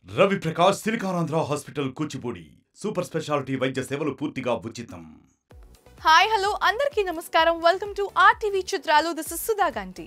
Ravi Prakash Siliconandhra hospital Kuchipudi super speciality వైద్య సేవలు పూర్తిగా ఉచితం. హాయ్ హలో అందరికీ నమస్కారం. వెల్కమ్ టు RTV చిత్రాలు. దిస్ ఇస్ సుధా గంటి.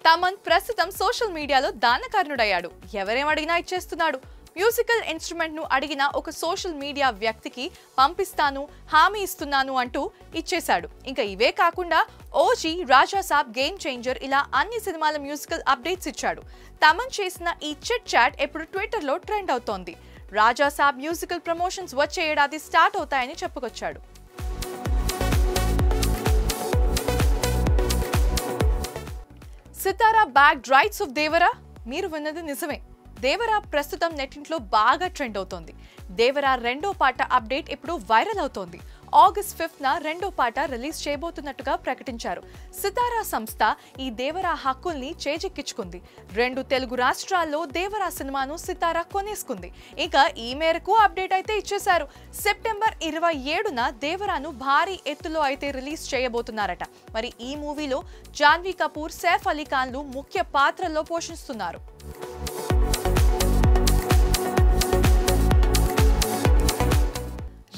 తమన్ ప్రస్తుతం సోషల్ మీడియాలో దానకారణుడయ్యాడు. ఎవరేం అడిగినా ఇచ్చేస్తున్నాడు. మ్యూజికల్ ఇన్స్ట్రుమెంట్ ను అడిగిన ఒక సోషల్ మీడియా వ్యక్తికి పంపిస్తాను, హామీ ఇస్తున్నాను అంటూ ఇచ్చేశాడు. ఇంకా ఇవే కాకుండా ఓజీ, రాజా సాబ్, గేమ్ చేంజర్ ఇలా అన్ని సినిమాల మ్యూజికల్ అప్డేట్స్ ఇచ్చాడు. తమన్ చేసిన ఈ చిట్ చాట్ ఇప్పుడు ట్విట్టర్ లో ట్రెండ్ అవుతోంది. రాజా సాబ్ మ్యూజికల్ ప్రమోషన్స్ వచ్చే ఏడాది స్టార్ట్ అవుతాయని చెప్పుకొచ్చాడు. సితారా బ్యాగ్ రైట్స్ ఆఫ్ దేవరా, మీరు విన్నది నిజమే. దేవరా ప్రస్తుతం నెట్టింట్లో బాగా ట్రెండ్ అవుతోంది. దేవరా రెండో పాట అప్డేట్ ఇప్పుడు వైరల్ అవుతోంది. ఆగస్ట్ 5న రెండో పాట రిలీజ్ చేయబోతున్నట్టుగా ప్రకటించారు. సితారా సంస్థ ఈ దేవరా హక్కుల్ని చేజిక్కించుకుంది. 2 తెలుగు రాష్ట్రాల్లో దేవరా సినిమాను సితారా కొనేసుకుంది. ఇంకా ఈ మేరకు అప్డేట్ అయితే ఇచ్చేశారు. సెప్టెంబర్ 27న దేవరాను భారీ ఎత్తులో అయితే రిలీజ్ చేయబోతున్నారట. మరి ఈ మూవీలో జాన్వీ కపూర్, సైఫ్ అలీ ఖాన్లు ముఖ్య పాత్రల్లో పోషిస్తున్నారు.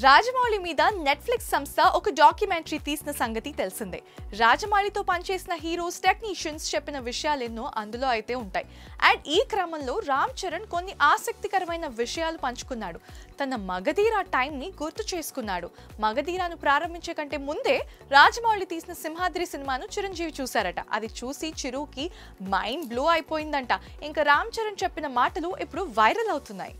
రాజమౌళి మీద నెట్ఫ్లిక్స్ సంస్థ ఒక డాక్యుమెంటరీ తీసిన సంగతి తెలిసిందే. రాజమౌళితో పనిచేసిన హీరోస్, టెక్నీషియన్స్ చెప్పిన విషయాలెన్నో అందులో అయితే ఉంటాయి. అండ్ ఈ క్రమంలో రామ్ చరణ్ కొన్ని ఆసక్తికరమైన విషయాలు పంచుకున్నాడు. తన మగధీర టైంని గుర్తు చేసుకున్నాడు. మగధీరాను ప్రారంభించే కంటే ముందే రాజమౌళి తీసిన సింహాద్రి సినిమాను చిరంజీవి చూశారట. అది చూసి చిరుకి మైండ్ బ్లో అయిపోయిందంట. ఇంకా రామ్ చరణ్ చెప్పిన మాటలు ఇప్పుడు వైరల్ అవుతున్నాయి.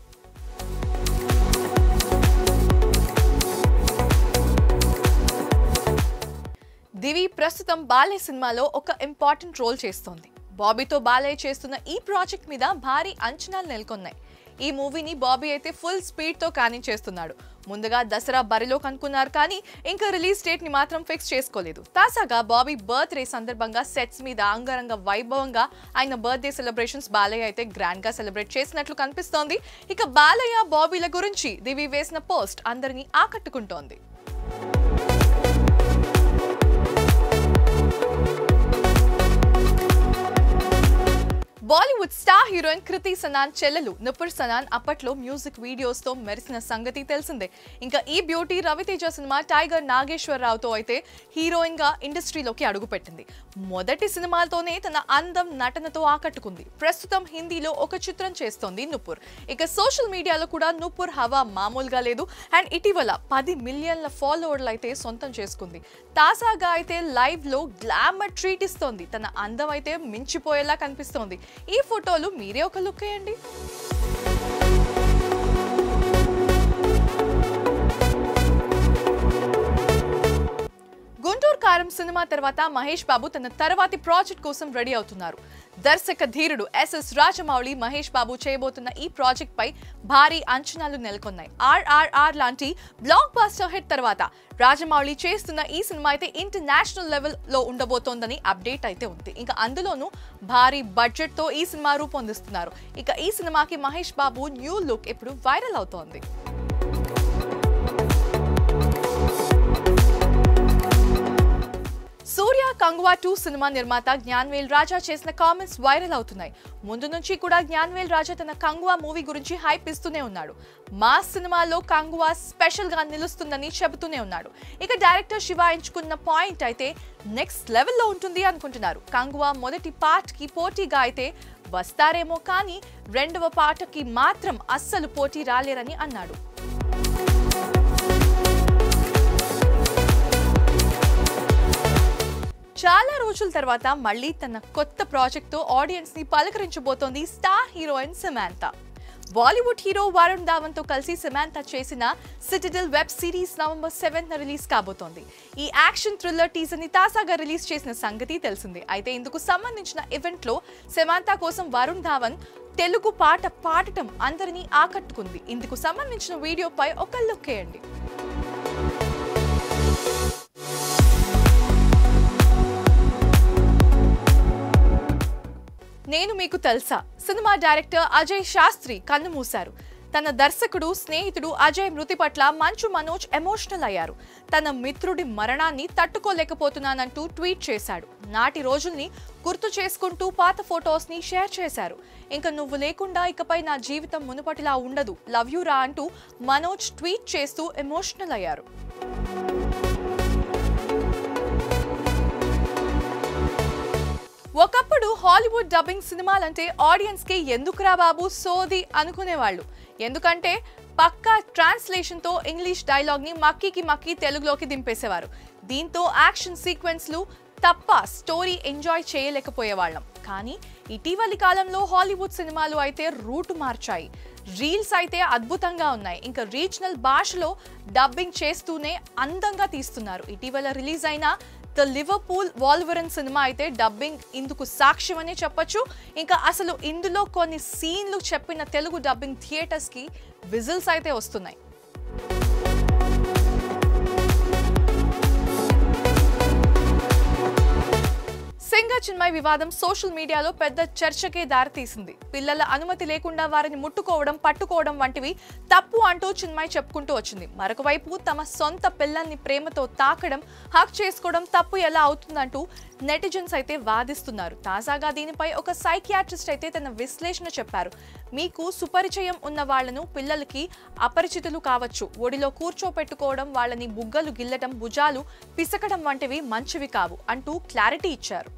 దివి ప్రస్తుతం బాలే సినిమాలో ఒక ఇంపార్టెంట్ రోల్ చేస్తోంది. బాబీతో బాలే చేస్తున్న ఈ ప్రాజెక్ట్ మీద భారీ అంచనాలు నెలకొన్నాయి. ఈ మూవీని బాబీ అయితే ఫుల్ స్పీడ్ తో కానించేస్తున్నాడు. ముందుగా దసరా బరిలో కనుక్కున్నారు, కానీ ఇంకా రిలీజ్ డేట్ ని మాత్రం ఫిక్స్ చేసుకోలేదు. తాజాగా బాబీ బర్త్డే సందర్భంగా సెట్స్ మీద అంగరంగ వైభవంగా ఆయన బర్త్డే సెలబ్రేషన్స్ బాలయ్య అయితే గ్రాండ్ గా సెలబ్రేట్ చేసినట్లు కనిపిస్తోంది. ఇక బాలయ్య, బాబీల గురించి దివి వేసిన పోస్ట్ అందరినీ ఆకట్టుకుంటోంది. బాలీవుడ్ స్టార్ హీరోయిన్ కృతి సనాన్ చెల్లెలు నుపుర్ సనాన్ అప్పట్లో మ్యూజిక్ వీడియోస్ తో మెరిసిన సంగతి తెలిసిందే. ఇంకా ఈ బ్యూటీ రవితేజ సినిమా టైగర్ నాగేశ్వరరావుతో అయితే హీరోయిన్ గా ఇండస్ట్రీలోకి అడుగుపెట్టింది. మొదటి సినిమాలతోనే తన అందం, నటనతో ఆకట్టుకుంది. ప్రస్తుతం హిందీలో ఒక చిత్రం చేస్తోంది నుపుర్. ఇక సోషల్ మీడియాలో కూడా నుపుర్ హవా మామూలుగా లేదు. అండ్ ఇటీవల 10 మిలియన్ల ఫాలోవర్లు అయితే సొంతం చేసుకుంది. తాజాగా అయితే లైవ్ లో గ్లామర్ ట్రీట్ ఇస్తోంది. తన అందం అయితే మించిపోయేలా కనిపిస్తోంది. ఈ ఫోటోలు మీరే ఒక లుక్ వేయండి. గుంటూరు కారం సినిమా తర్వాత మహేష్ బాబు తన తర్వాతి ప్రాజెక్ట్ కోసం రెడీ అవుతున్నారు. దర్శక ధీరుడు SS రాజమౌళి మహేష్ బాబు చేయబోతున్న ఈ ప్రాజెక్ట్ పై భారీ అంచనాలు నెలకొన్నాయి. RRR లాంటి బ్లాక్ బాస్టర్ హిట్ తర్వాత రాజమౌళి చేస్తున్న ఈ సినిమా అయితే ఇంటర్నేషనల్ లెవెల్ లో ఉండబోతోందని అప్డేట్ అయితే ఉంది. ఇంకా అందులోనూ భారీ బడ్జెట్ తో ఈ సినిమా రూపొందిస్తున్నారు. ఇక ఈ సినిమాకి మహేష్ బాబు న్యూ లుక్ ఇప్పుడు వైరల్ అవుతోంది. సూర్య కంగువా 2 సినిమా నిర్మాత జ్ఞాన్వేల్ రాజా చేసిన కామెంట్స్ వైరల్ అవుతున్నాయి. ముందు నుంచి కూడా జ్ఞాన్వేల్ రాజా తన కంగువా మూవీ గురించి హైప్ ఇస్తూనే ఉన్నాడు. మాస్ సినిమాలో కంగువా స్పెషల్ గా నిలుస్తుందని చెబుతూనే ఉన్నాడు. ఇక డైరెక్టర్ శివ ఎంచుకున్న పాయింట్ అయితే నెక్స్ట్ లెవెల్లో ఉంటుంది అనుకుంటున్నారు. కంగువా మొదటి పార్ట్ కి పోటీగా అయితే వస్తారేమో, కానీ రెండవ పార్ట్కి మాత్రం అస్సలు పోటీ రాలేరని అన్నాడు. చాలా రోజుల తర్వాత మళ్ళీ తన కొత్త ప్రాజెక్ట్ తో ఆడియన్స్ ని పలకరించబోతోంది star heroine Samantha. Bollywood hero Varun Dhawan తో కలిసి సమాంతా చేసిన సిటిడెల్ వెబ్ సిరీస్ నవంబర్ 7న రిలీజ్ కాబోతోంది. ఈ యాక్షన్ థ్రిల్లర్ టీజర్ ని తాజాగా రిలీజ్ చేసిన సంగతి తెలిసిందే. అయితే ఇందుకు సంబంధించిన ఈవెంట్ లో సమాంతా కోసం వరుణ్ ధావన్ తెలుగు పాట పాడటం అందరినీ ఆకట్టుకుంది. ఇందుకు సంబంధించిన వీడియోపై ఒక లుక్ వేయండి. నేను మీకు తెలుసా సినిమా డైరెక్టర్ అజయ్ శాస్త్రి కన్నుమూశారు. తన దర్శకుడు స్నేహితుడు అజయ్ మృతి పట్ల మంచు మనోజ్ ఎమోషనల్ అయ్యారు. తన మిత్రుడి మరణాన్ని తట్టుకోలేకపోతున్నానంటూ ట్వీట్ చేశాడు. నాటి రోజుల్ని గుర్తు చేసుకుంటూ పాత ఫొటోస్ ని షేర్ చేశారు. ఇంకా నువ్వు లేకుండా ఇకపై నా జీవితం మునుపటిలా ఉండదు, లవ్ యూ రా అంటూ మనోజ్ ట్వీట్ చేస్తూ ఎమోషనల్ అయ్యారు. ఒకప్పుడు హాలీవుడ్ డబ్బింగ్ సినిమాలంటే ఆడియన్స్ కి ఎందుకురా బాబు సోది అనుకునేవాళ్ళు. ఎందుకంటే పక్కా ట్రాన్స్లేషన్ తో ఇంగ్లీష్ డైలాగ్ ని మక్కి తెలుగులోకి దింపేసేవారు. దీంతో యాక్షన్ సీక్వెన్స్లు తప్ప స్టోరీ ఎంజాయ్ చేయలేకపోయేవాళ్ళం. కానీ ఇటీవలి కాలంలో హాలీవుడ్ సినిమాలు అయితే రూటు మార్చాయి. రీల్స్ అయితే అద్భుతంగా ఉన్నాయి. ఇంకా రీజనల్ భాషలో డబ్బింగ్ చేస్తూనే అందంగా తీస్తున్నారు. ఇటీవల రిలీజ్ అయిన ద లివర్పూల్ వాల్వరన్ సినిమా అయితే డబ్బింగ్ ఇందుకు సాక్ష్యమని చెప్పొచ్చు. ఇంకా అసలు ఇందులో కొన్ని సీన్లు చెప్పిన తెలుగు డబ్బింగ్ థియేటర్స్ కి విజిల్స్ అయితే వస్తున్నాయి. సింగర్ చిన్మయ్ వివాదం సోషల్ మీడియాలో పెద్ద చర్చకే దారితీసింది. పిల్లల అనుమతి లేకుండా వారిని ముట్టుకోవడం, పట్టుకోవడం వంటివి తప్పు అంటూ చిన్మయ్ చెప్పుకుంటూ వచ్చింది. మరొక వైపు తమ సొంత పిల్లల్ని ప్రేమతో తాకడం, హక్ చేసుకోవడం తప్పు ఎలా అవుతుందంటూ నెటిజన్స్ అయితే వాదిస్తున్నారు. తాజాగా దీనిపై ఒక సైకియాట్రిస్ట్ అయితే తన విశ్లేషణ చెప్పారు. మీకు సుపరిచయం ఉన్న వాళ్లను పిల్లలకి అపరిచితులు కావచ్చు, ఒడిలో కూర్చోపెట్టుకోవడం, వాళ్ళని బుగ్గలు గిల్లటం, భుజాలు పిసకడం వంటివి మంచివి కావు అంటూ క్లారిటీ ఇచ్చారు.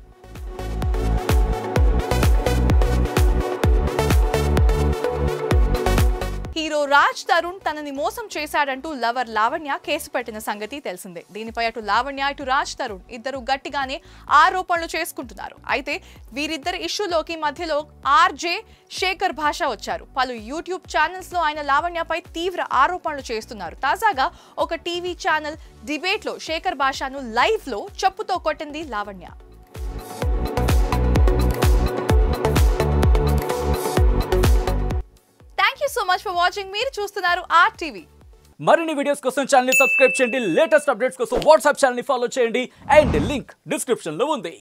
హీరో రాజ్ తరుణ్ తనని మోసం చేశాడంటూ లవర్ లావణ్య కేసు పెట్టిన సంగతి తెలిసిందే. దీనిపై అటు లావణ్య ఇటు రాజ్ తరుణ్ ఇద్దరు గట్టిగానే ఆరోపణలు చేసుకుంటున్నారు. అయితే వీరిద్దరి ఇష్యూలోకి మధ్యలో ఆర్జే శేఖర్ భాష వచ్చారు. పలు యూట్యూబ్ ఛానల్స్ లో ఆయన లావణ్యపై తీవ్ర ఆరోపణలు చేస్తున్నారు. తాజాగా ఒక టీవీ ఛానల్ డిబేట్ లో శేఖర్ భాషను లైవ్ లో చెప్పుతో కొట్టింది Lavanya. Thank you so much for watching. మీరు చూస్తున్నారు RTV. మరిన్ని వీడియోస్ కోసం ఛానల్ ని సబ్స్క్రైబ్ చేయండి. లేటెస్ట్ అప్డేట్స్ కోసం వాట్సాప్ ఛానల్ ని ఫాలో చేయండి. అండ్ లింక్ డిస్క్రిప్షన్ లో ఉంది.